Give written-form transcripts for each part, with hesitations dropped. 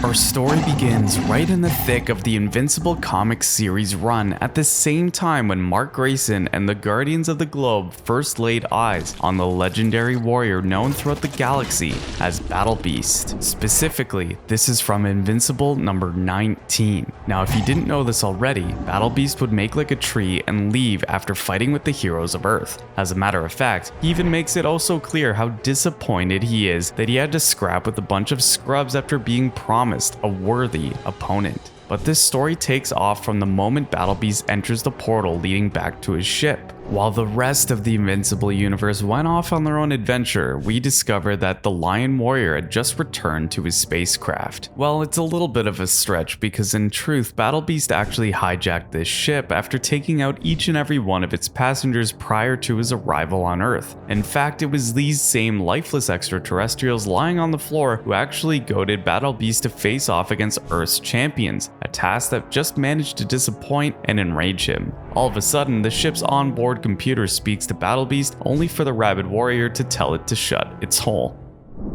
Our story begins right in the thick of the Invincible comics series run at the same time when Mark Grayson and the Guardians of the Globe first laid eyes on the legendary warrior known throughout the galaxy as Battle Beast. Specifically, this is from Invincible number 19. Now, if you didn't know this already, Battle Beast would make like a tree and leave after fighting with the heroes of Earth. As a matter of fact, he even makes it also clear how disappointed he is that he had to scrap with a bunch of scrubs after being promised a worthy opponent. But this story takes off from the moment Battle Beast enters the portal leading back to his ship. While the rest of the Invincible universe went off on their own adventure, we discover that the Lion Warrior had just returned to his spacecraft. Well, it's a little bit of a stretch because in truth, Battle Beast actually hijacked this ship after taking out each and every one of its passengers prior to his arrival on Earth. In fact, it was these same lifeless extraterrestrials lying on the floor who actually goaded Battle Beast to face off against Earth's champions, a task that just managed to disappoint and enrage him. All of a sudden, the ship's onboard computer speaks to Battle Beast only for the rabid warrior to tell it to shut its hole.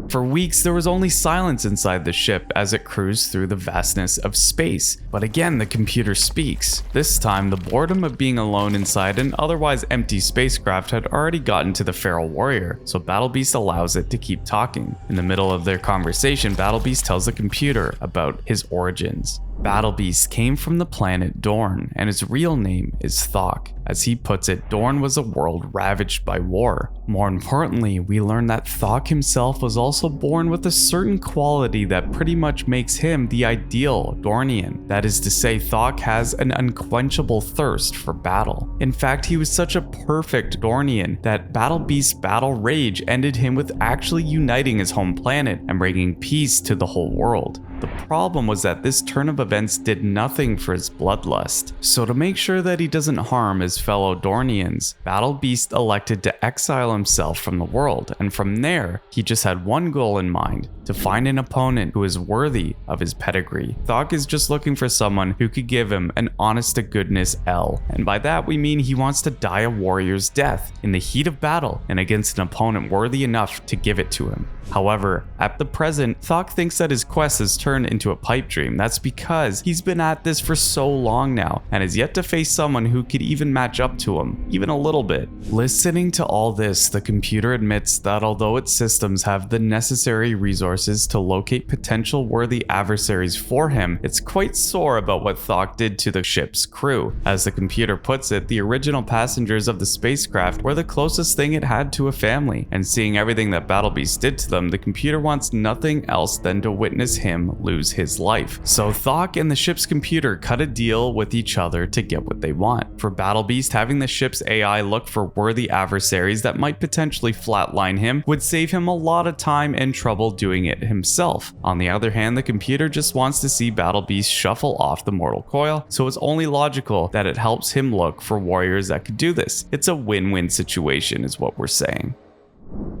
For weeks, there was only silence inside the ship as it cruised through the vastness of space. But again, the computer speaks. This time, the boredom of being alone inside an otherwise empty spacecraft had already gotten to the feral warrior, so Battle Beast allows it to keep talking. In the middle of their conversation, Battle Beast tells the computer about his origins. Battle Beast came from the planet Dorn, and his real name is Thok. As he puts it, Dorn was a world ravaged by war. More importantly, we learn that Thok himself was also born with a certain quality that pretty much makes him the ideal Dornian. That is to say, Thok has an unquenchable thirst for battle. In fact, he was such a perfect Dornian that Battle Beast's battle rage ended him with actually uniting his home planet and bringing peace to the whole world. The problem was that this turn of events did nothing for his bloodlust. So to make sure that he doesn't harm his fellow Dornians, Battle Beast elected to exile himself from the world, and from there, he just had one goal in mind: to find an opponent who is worthy of his pedigree. Thok is just looking for someone who could give him an honest-to-goodness L, and by that we mean he wants to die a warrior's death in the heat of battle and against an opponent worthy enough to give it to him. However, at the present, Thok thinks that his quest has turned into a pipe dream. That's because he's been at this for so long now and has yet to face someone who could even match up to him, even a little bit. Listening to all this, the computer admits that although its systems have the necessary resources to locate potential worthy adversaries for him, it's quite sore about what Thok did to the ship's crew. As the computer puts it, the original passengers of the spacecraft were the closest thing it had to a family, and seeing everything that Battle Beast did to them, the computer wants nothing else than to witness him lose his life. So Thok and the ship's computer cut a deal with each other to get what they want. For Battle Beast, having the ship's AI look for worthy adversaries that might potentially flatline him would save him a lot of time and trouble doing it himself. On the other hand, the computer just wants to see Battle Beast shuffle off the mortal coil, so it's only logical that it helps him look for warriors that could do this. It's a win-win situation is what we're saying.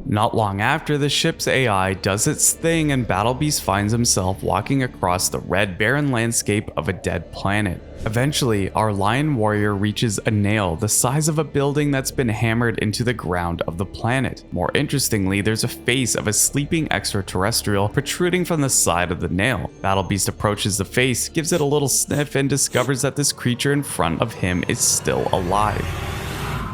Not long after, the ship's AI does its thing and Battle Beast finds himself walking across the red, barren landscape of a dead planet. Eventually, our Lion Warrior reaches a nail the size of a building that's been hammered into the ground of the planet. More interestingly, there's a face of a sleeping extraterrestrial protruding from the side of the nail. Battle Beast approaches the face, gives it a little sniff, and discovers that this creature in front of him is still alive.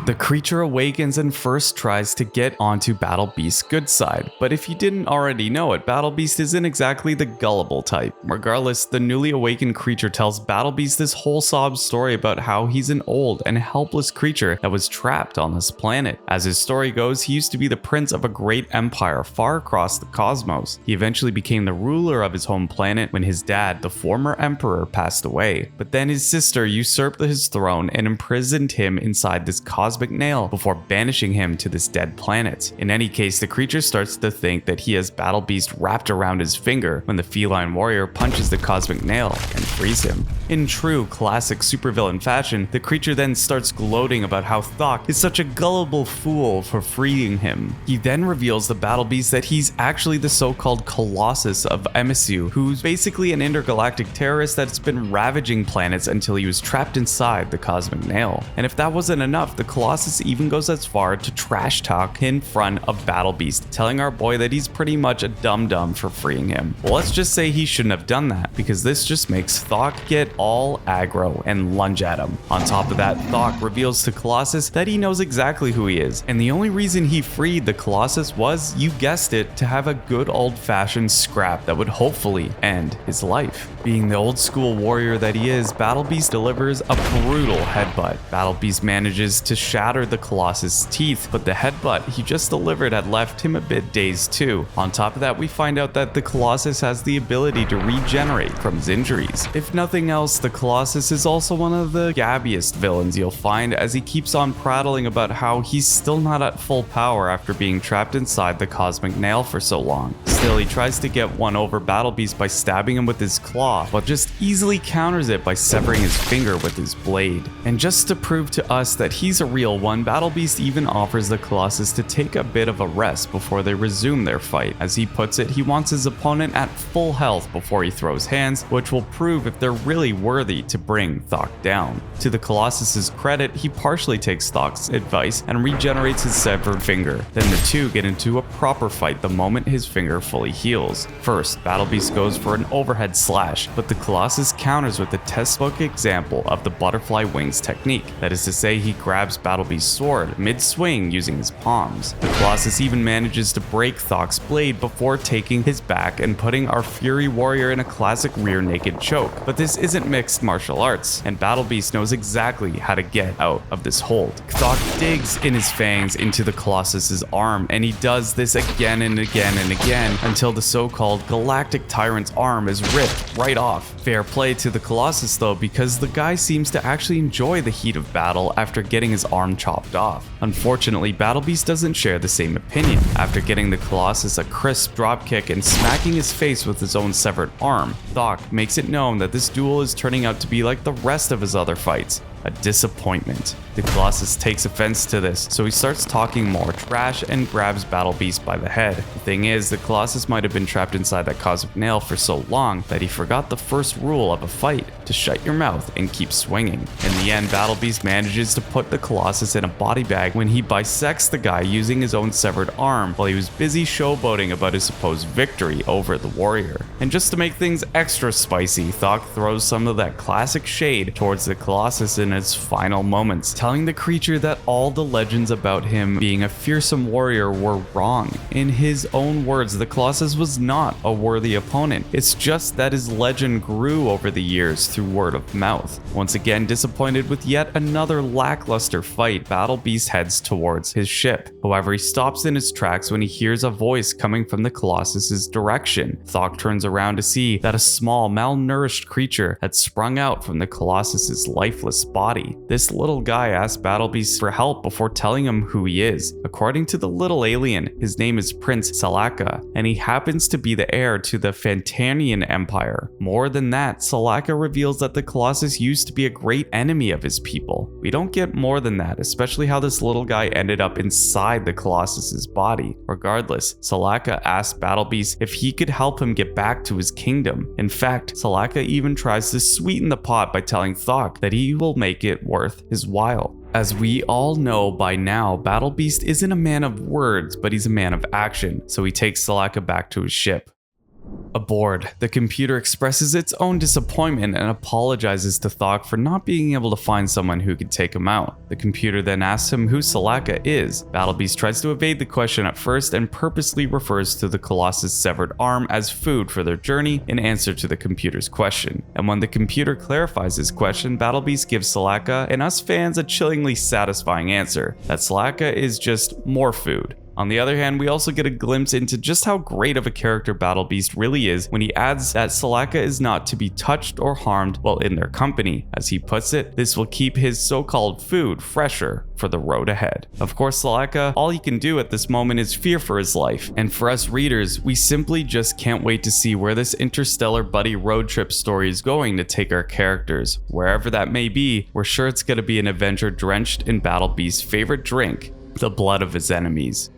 The creature awakens and first tries to get onto Battle Beast's good side, but if you didn't already know it, Battle Beast isn't exactly the gullible type. Regardless, the newly awakened creature tells Battle Beast this whole sob story about how he's an old and helpless creature that was trapped on this planet. As his story goes, he used to be the prince of a great empire far across the cosmos. He eventually became the ruler of his home planet when his dad, the former emperor, passed away. But then his sister usurped his throne and imprisoned him inside this cosmic nail before banishing him to this dead planet. In any case, the creature starts to think that he has Battle Beast wrapped around his finger when the feline warrior punches the cosmic nail and frees him. In true classic supervillain fashion, the creature then starts gloating about how Thok is such a gullible fool for freeing him. He then reveals to Battle Beast that he's actually the so-called Colossus of Emisu, who's basically an intergalactic terrorist that's been ravaging planets until he was trapped inside the cosmic nail. And if that wasn't enough, the Colossus Colossus even goes as far to trash talk in front of Battle Beast, telling our boy that he's pretty much a dum-dum for freeing him. Well, let's just say he shouldn't have done that, because this just makes Thok get all aggro and lunge at him. On top of that, Thok reveals to Colossus that he knows exactly who he is, and the only reason he freed the Colossus was, you guessed it, to have a good old-fashioned scrap that would hopefully end his life. Being the old-school warrior that he is, Battle Beast delivers a brutal headbutt. Battle Beast manages to shatter the Colossus' teeth, but the headbutt he just delivered had left him a bit dazed too. On top of that, we find out that the Colossus has the ability to regenerate from his injuries. If nothing else, the Colossus is also one of the gabbiest villains you'll find, as he keeps on prattling about how he's still not at full power after being trapped inside the Cosmic Nail for so long. Still, he tries to get one over Battle Beast by stabbing him with his claw, but just easily counters it by severing his finger with his blade. And just to prove to us that he's a real one, Battle Beast even offers the Colossus to take a bit of a rest before they resume their fight. As he puts it, he wants his opponent at full health before he throws hands, which will prove if they're really worthy to bring Thok down. To the Colossus's credit, he partially takes Thok's advice and regenerates his severed finger. Then the two get into a proper fight the moment his finger fully heals. First, Battle Beast goes for an overhead slash, but the Colossus counters with a textbook example of the butterfly wings technique. That is to say, he grabs Battle Beast's sword mid-swing using his palms. The Colossus even manages to break Thok's blade before taking his back and putting our Fury Warrior in a classic rear naked choke. But this isn't mixed martial arts, and Battle Beast knows exactly how to get out of this hold. Thok digs in his fangs into the Colossus's arm, and he does this again and again and again until the so-called Galactic Tyrant's arm is ripped right off. Fair play to the Colossus though, because the guy seems to actually enjoy the heat of battle after getting his arm chopped off. Unfortunately, Battle Beast doesn't share the same opinion. After getting the Colossus a crisp dropkick and smacking his face with his own severed arm, Thok makes it known that this duel is turning out to be like the rest of his other fights, a disappointment. The Colossus takes offense to this, so he starts talking more trash and grabs Battle Beast by the head. The thing is, the Colossus might have been trapped inside that Cosmic Nail for so long that he forgot the first rule of a fight, to shut your mouth and keep swinging. In the end, Battle Beast manages to put the Colossus in a body bag when he bisects the guy using his own severed arm while he was busy showboating about his supposed victory over the warrior. And just to make things extra spicy, Thok throws some of that classic shade towards the Colossus in its final moments, telling the creature that all the legends about him being a fearsome warrior were wrong. In his own words, the Colossus was not a worthy opponent. It's just that his legend grew over the years through word of mouth. Once again, disappointed with yet another lackluster fight, Battle Beast heads towards his ship. However, he stops in his tracks when he hears a voice coming from the Colossus's direction. Thok turns around to see that a small, malnourished creature had sprung out from the Colossus's lifeless body. This little guy asks Battle Beast for help before telling him who he is. According to the little alien, his name is Prince Salaka, and he happens to be the heir to the Fantanian Empire. More than that, Salaka reveals that the Colossus used to be a great enemy of his people. We don't get more than that, especially how this little guy ended up inside the Colossus's body. Regardless, Salaka asks Battle Beast if he could help him get back to his kingdom. In fact, Salaka even tries to sweeten the pot by telling Thok that he will make it worth his while. As we all know by now, Battle Beast isn't a man of words, but he's a man of action, so he takes Salaka back to his ship. Aboard, the computer expresses its own disappointment and apologizes to Thok for not being able to find someone who could take him out. The computer then asks him who Salaka is. Battle Beast tries to evade the question at first and purposely refers to the Colossus' severed arm as food for their journey in answer to the computer's question. And when the computer clarifies his question, Battle Beast gives Salaka and us fans a chillingly satisfying answer, that Salaka is just more food. On the other hand, we also get a glimpse into just how great of a character Battle Beast really is when he adds that Salaka is not to be touched or harmed while in their company. As he puts it, this will keep his so-called food fresher for the road ahead. Of course, Salaka, all he can do at this moment is fear for his life. And for us readers, we simply just can't wait to see where this interstellar buddy road trip story is going to take our characters. Wherever that may be, we're sure it's going to be an adventure drenched in Battle Beast's favorite drink, the blood of his enemies.